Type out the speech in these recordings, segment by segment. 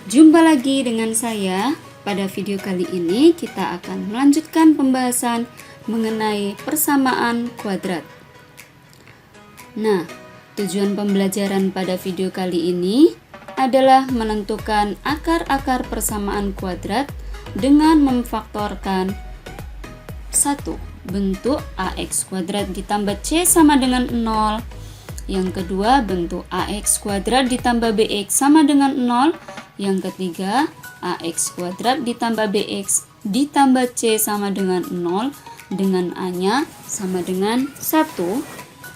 Jumpa lagi dengan saya. Pada video kali ini kita akan melanjutkan pembahasan mengenai persamaan kuadrat. Nah, tujuan pembelajaran pada video kali ini adalah menentukan akar-akar persamaan kuadrat dengan memfaktorkan 1. Bentuk ax kuadrat ditambah c sama dengan 0. Yang kedua, bentuk ax kuadrat ditambah bx sama dengan 0. Yang ketiga, ax kuadrat ditambah bx ditambah c sama dengan 0 dengan a-nya sama dengan 1.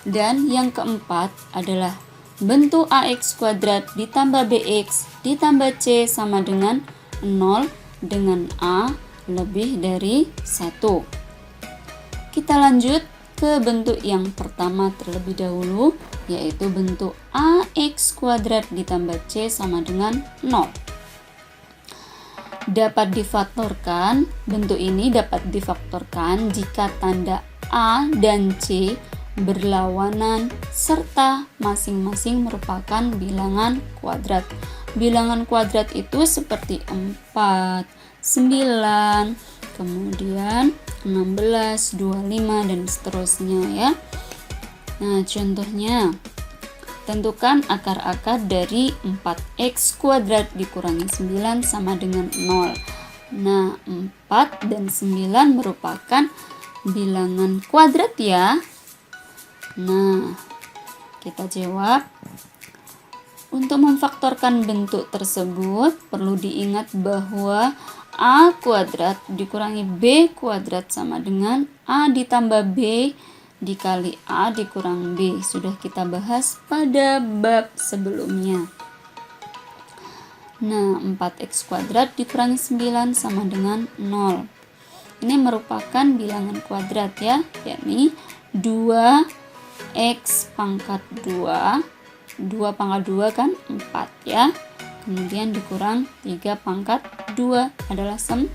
Dan yang keempat adalah bentuk ax kuadrat ditambah bx ditambah c sama dengan 0 dengan a lebih dari 1. Kita lanjut ke bentuk yang pertama terlebih dahulu, yaitu bentuk ax kuadrat ditambah c sama dengan 0. Dapat difaktorkan, bentuk ini dapat difaktorkan jika tanda a dan c berlawanan serta masing-masing merupakan bilangan kuadrat. Bilangan kuadrat itu seperti 4, 9, kemudian 16, 25 dan seterusnya ya. Nah, contohnya tentukan akar-akar dari 4x kuadrat dikurangi 9 sama dengan 0. Nah, 4 dan 9 merupakan bilangan kuadrat ya. Nah, kita jawab. Untuk memfaktorkan bentuk tersebut perlu diingat bahwa a kuadrat dikurangi b kuadrat sama dengan a ditambah b dikali a dikurang b. Sudah kita bahas pada bab sebelumnya. Nah, 4x kuadrat dikurangi 9 sama dengan 0. Ini merupakan bilangan kuadrat ya, yakni 2x pangkat 2. 2 pangkat 2 kan 4 ya. Kemudian dikurang 3 pangkat 2 adalah 9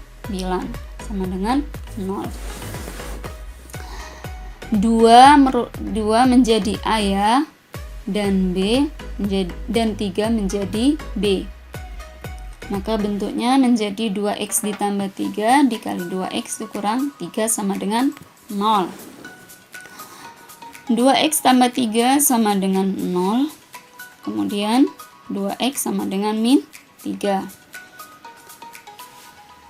sama dengan 0. 2 menjadi A ya, dan B dan 3 menjadi B. Maka bentuknya menjadi 2x ditambah 3 dikali 2x dikurang 3 sama dengan 0. 2x tambah 3 sama dengan 0. Kemudian 2x sama dengan min 3.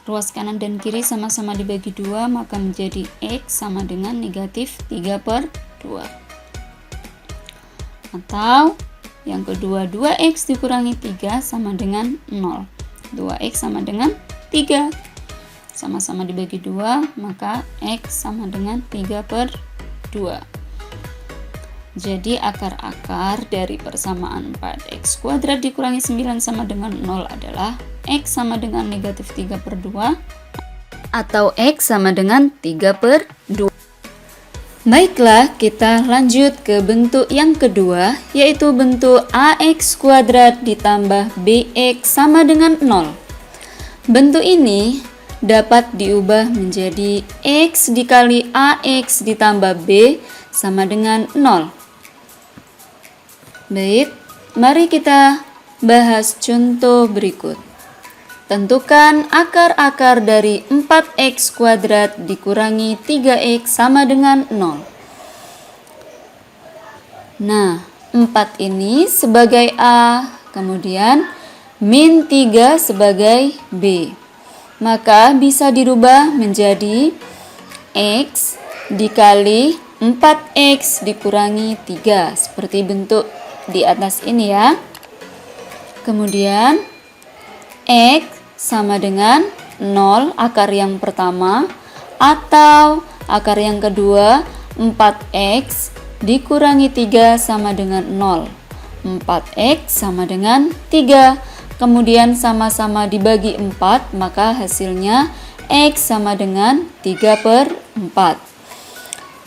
Ruas kanan dan kiri sama-sama dibagi 2, maka menjadi x sama dengan negatif 3/2. Atau yang kedua, 2x dikurangi 3 sama dengan 0. 2x sama dengan 3. Sama-sama dibagi 2, maka x sama dengan 3/2. Jadi akar-akar dari persamaan 4x kuadrat dikurangi 9 sama dengan 0 adalah x sama dengan negatif 3/2 atau x sama dengan 3/2. Baiklah, kita lanjut ke bentuk yang kedua, yaitu bentuk ax kuadrat ditambah bx sama dengan 0. Bentuk ini dapat diubah menjadi x dikali ax ditambah b sama dengan 0. Baik, mari kita bahas contoh berikut. Tentukan akar-akar dari 4x kuadrat dikurangi 3x sama dengan 0. Nah, 4 ini sebagai A, kemudian min 3 sebagai B. Maka bisa dirubah menjadi x dikali 4x dikurangi 3. Seperti bentuk di atas ini ya. Kemudian x sama dengan 0 akar yang pertama, atau akar yang kedua 4x dikurangi 3 sama dengan 0. 4x sama dengan 3. Kemudian sama-sama dibagi 4, maka hasilnya x sama dengan 3/4.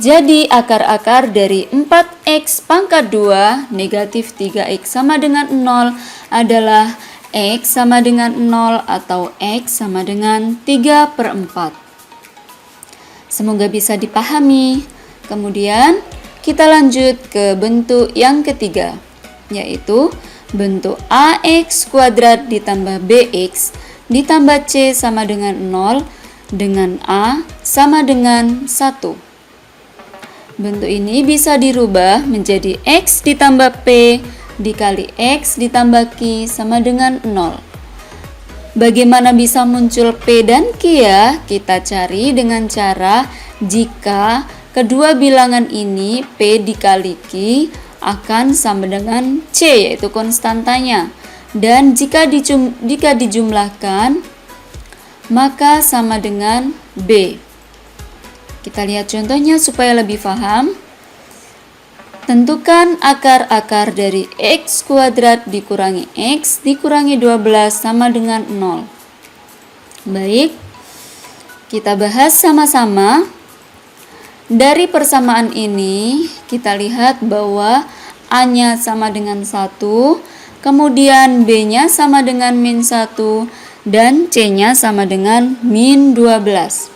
Jadi akar-akar dari 4x pangkat 2 negatif 3x sama dengan 0 adalah x sama dengan 0 atau x sama dengan 3/4. Semoga bisa dipahami. Kemudian kita lanjut ke bentuk yang ketiga, yaitu bentuk AX kuadrat ditambah BX ditambah C sama dengan 0 dengan A sama dengan 1. Bentuk ini bisa dirubah menjadi X ditambah P dikali X ditambah Q sama dengan 0. Bagaimana bisa muncul P dan Q ya? Kita cari dengan cara jika kedua bilangan ini P dikali Q akan sama dengan C, yaitu konstantanya. Dan jika dijumlahkan maka sama dengan B. Kita lihat contohnya supaya lebih paham. Tentukan akar-akar dari X kuadrat dikurangi X dikurangi 12 sama dengan 0. Baik, kita bahas sama-sama. Dari persamaan ini kita lihat bahwa A-nya sama dengan 1, kemudian B-nya sama dengan min 1, dan C-nya sama dengan min 12.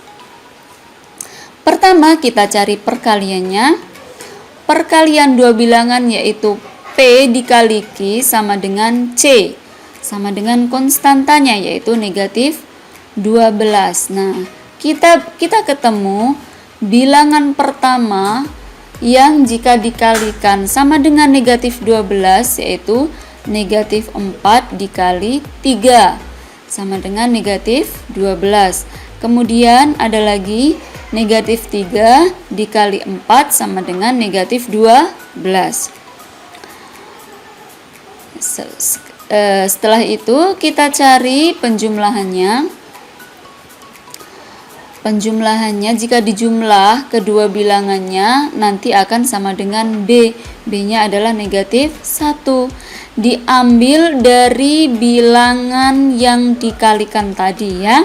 Pertama kita cari perkaliannya. Perkalian dua bilangan yaitu P dikali Q sama dengan C, sama dengan konstantanya yaitu negatif 12. Nah, kita ketemu bilangan pertama yang jika dikalikan sama dengan negatif 12 yaitu negatif 4 dikali 3 sama dengan negatif 12. Kemudian ada lagi negatif 3 dikali 4 sama dengan negatif 12. Setelah itu kita cari penjumlahannya. Penjumlahannya jika dijumlah kedua bilangannya nanti akan sama dengan B. B-nya adalah negatif 1. Diambil dari bilangan yang dikalikan tadi ya.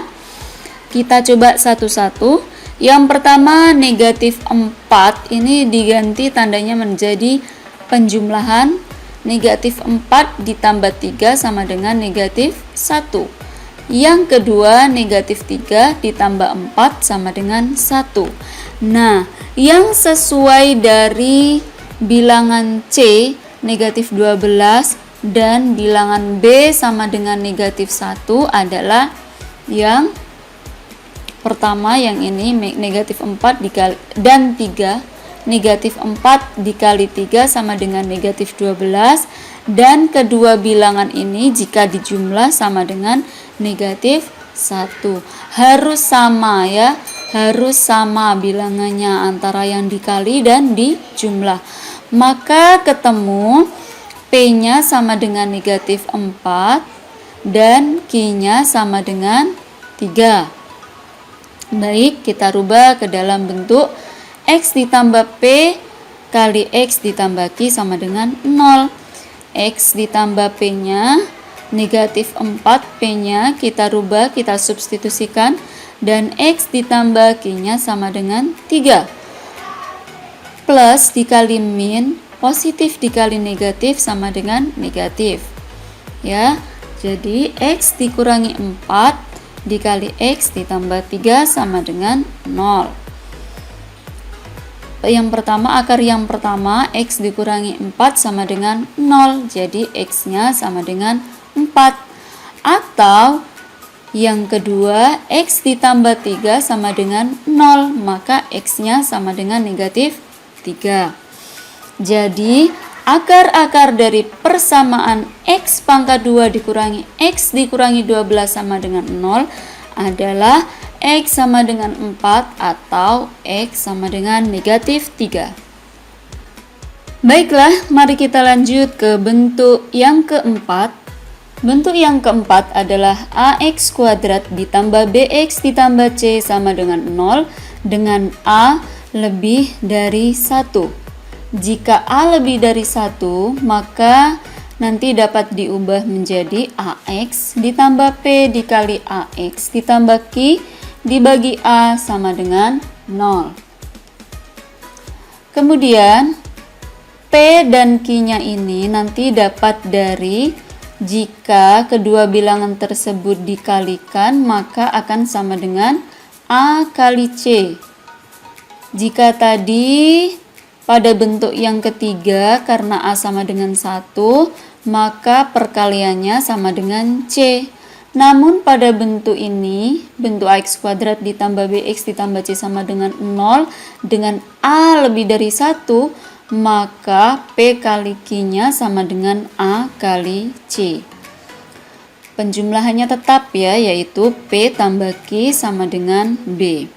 Kita coba satu-satu. Yang pertama negatif 4 ini diganti tandanya menjadi penjumlahan. Negatif 4 ditambah 3 sama dengan negatif 1. Yang kedua negatif 3 ditambah 4 sama dengan 1. Nah, yang sesuai dari bilangan C negatif 12 dan bilangan B sama dengan negatif 1 adalah yang pertama yang ini negatif 4 dikali dan 3. Negatif 4 dikali 3 sama dengan negatif 12. Dan kedua bilangan ini jika dijumlah sama dengan negatif 1. Harus sama ya. Harus sama bilangannya antara yang dikali dan dijumlah. Maka ketemu P-nya sama dengan negatif 4 dan Q-nya sama dengan 3. Baik, kita rubah ke dalam bentuk X ditambah P kali X ditambah Q sama dengan 0. X ditambah P-nya, negatif 4 P-nya kita rubah, kita substitusikan, dan X ditambah Q-nya sama dengan 3. Plus dikali min, positif dikali negatif sama dengan negatif. Ya, jadi X dikurangi 4 dikali X ditambah 3 sama dengan 0. Yang pertama, akar yang pertama X dikurangi 4 sama dengan 0. Jadi X-nya sama dengan 4. Atau yang kedua, X ditambah 3 sama dengan 0. Maka X-nya sama dengan negatif 3. Jadi akar-akar dari persamaan X pangkat 2 dikurangi X dikurangi 12 sama dengan 0 adalah X sama dengan 4 atau X sama dengan negatif 3. Baiklah, mari kita lanjut ke bentuk yang keempat. Bentuk yang keempat adalah AX kuadrat ditambah BX ditambah C sama dengan 0 dengan A lebih dari 1. Jika A lebih dari 1, maka nanti dapat diubah menjadi AX ditambah P dikali AX ditambah Q dibagi A sama dengan 0. Kemudian P dan Q-nya ini nanti dapat dari jika kedua bilangan tersebut dikalikan maka akan sama dengan A kali C. Jika tadi pada bentuk yang ketiga karena A sama dengan 1, maka perkaliannya sama dengan C. Namun pada bentuk ini, bentuk AX kuadrat ditambah BX ditambah C sama dengan 0, dengan A lebih dari 1, maka P kali Q-nya sama dengan A kali C. Penjumlahannya tetap ya, yaitu P tambah Q sama dengan B.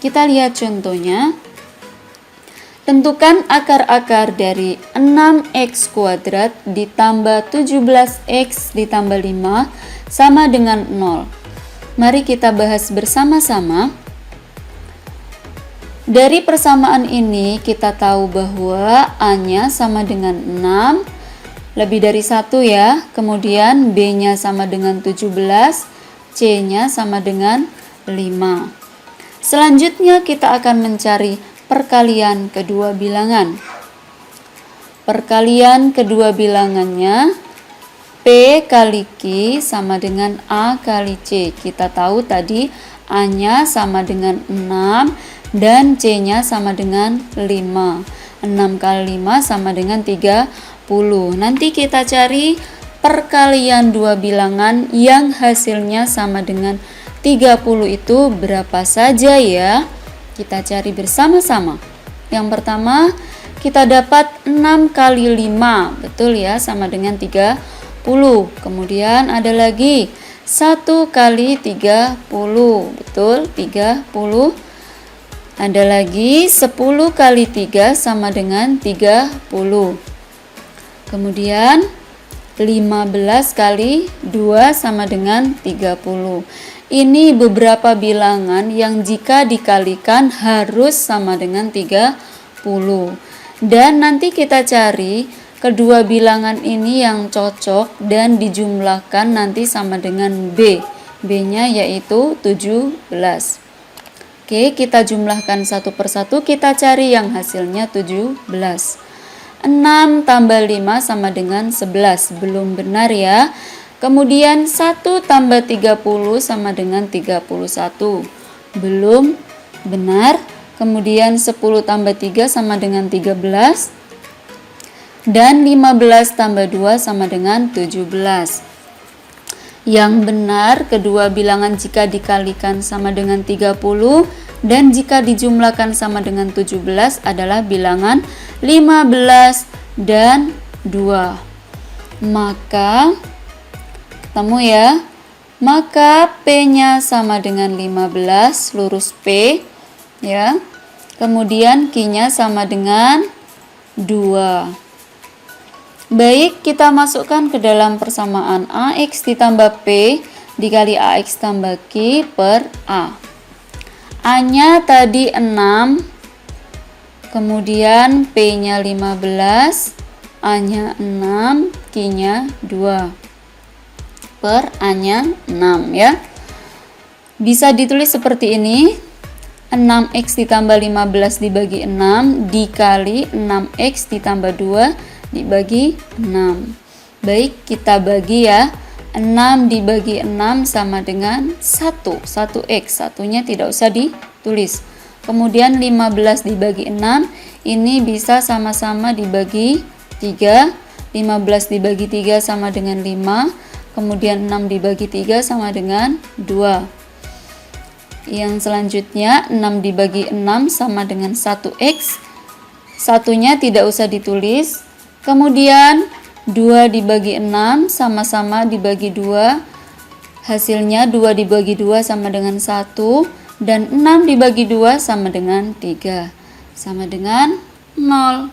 Kita lihat contohnya. Tentukan akar-akar dari 6x kuadrat ditambah 17x ditambah 5 sama dengan 0. Mari kita bahas bersama-sama. Dari persamaan ini kita tahu bahwa A-nya sama dengan 6, lebih dari 1 ya. Kemudian B-nya sama dengan 17, C-nya sama dengan 5. Selanjutnya kita akan mencari perkalian kedua bilangan. Perkalian kedua bilangannya P kali Q sama dengan A kali C. Kita tahu tadi A-nya sama dengan 6 dan C-nya sama dengan 5. 6 kali 5 sama dengan 30. Nanti kita cari perkalian dua bilangan yang hasilnya sama dengan 30 itu berapa saja ya? Kita cari bersama-sama. Yang pertama, kita dapat 6 kali 5, betul ya, sama dengan 30. Kemudian ada lagi 1 kali 30, betul, 30. Ada lagi 10 kali 3 sama dengan 30. Kemudian 15 kali 2 sama dengan 30. Ini beberapa bilangan yang jika dikalikan harus sama dengan 30. Dan nanti kita cari kedua bilangan ini yang cocok dan dijumlahkan nanti sama dengan B. B-nya yaitu 17. Oke, kita jumlahkan satu persatu, kita cari yang hasilnya 17. 6 tambah 5 sama dengan 11, belum benar ya. Kemudian 1 tambah 30 sama dengan 31, belum benar. Kemudian 10 tambah 3 sama dengan 13. Dan 15 tambah 2 sama dengan 17. Yang benar kedua bilangan jika dikalikan sama dengan 30 dan jika dijumlahkan sama dengan 17 adalah bilangan 15 dan 2. Maka ketemu ya. Maka P-nya sama dengan 15, lurus P ya. Kemudian Q-nya sama dengan 2. Baik, kita masukkan ke dalam persamaan AX ditambah P dikali AX tambah Q per A. A-nya tadi 6, kemudian P-nya 15, A-nya 6, Q-nya 2, per A-nya 6 ya. Bisa ditulis seperti ini, 6X ditambah 15 dibagi 6 dikali 6X ditambah 2 dibagi 6. Baik, kita bagi ya. 6 dibagi 6 sama dengan 1. 1X, satunya tidak usah ditulis. Kemudian 15 dibagi 6, ini bisa sama-sama dibagi 3. 15 dibagi 3 sama dengan 5. Kemudian 6 dibagi 3 sama dengan 2. Yang selanjutnya 6 dibagi 6 sama dengan 1X. Satunya tidak usah ditulis. Kemudian 2 dibagi 6 sama-sama dibagi 2. Hasilnya 2 dibagi 2 sama dengan 1. Dan 6 dibagi 2 sama dengan 3. Sama dengan 0.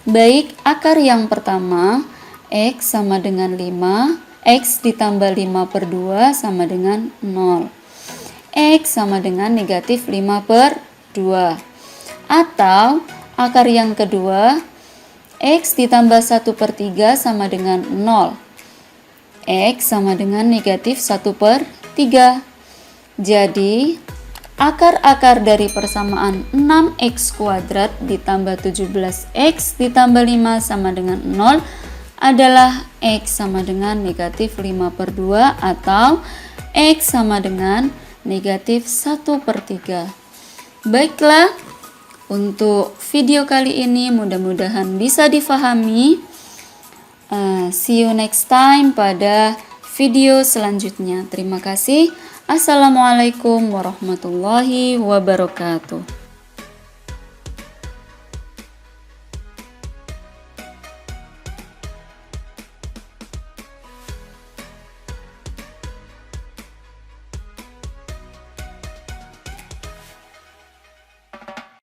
Baik, akar yang pertama, X sama dengan 5. X ditambah 5 per 2 sama dengan 0. X sama dengan negatif 5 per 2. Atau akar yang kedua, X ditambah 1 per 3 sama dengan 0. X sama dengan negatif 1 per 3. Jadi, akar-akar dari persamaan 6X kuadrat ditambah 17X ditambah 5 sama dengan 0 adalah X sama dengan negatif 5 per 2 atau X sama dengan negatif 1 per 3. Baiklah, untuk video kali ini mudah-mudahan bisa difahami. See you next time pada video selanjutnya. Terima kasih. Assalamualaikum warahmatullahi wabarakatuh.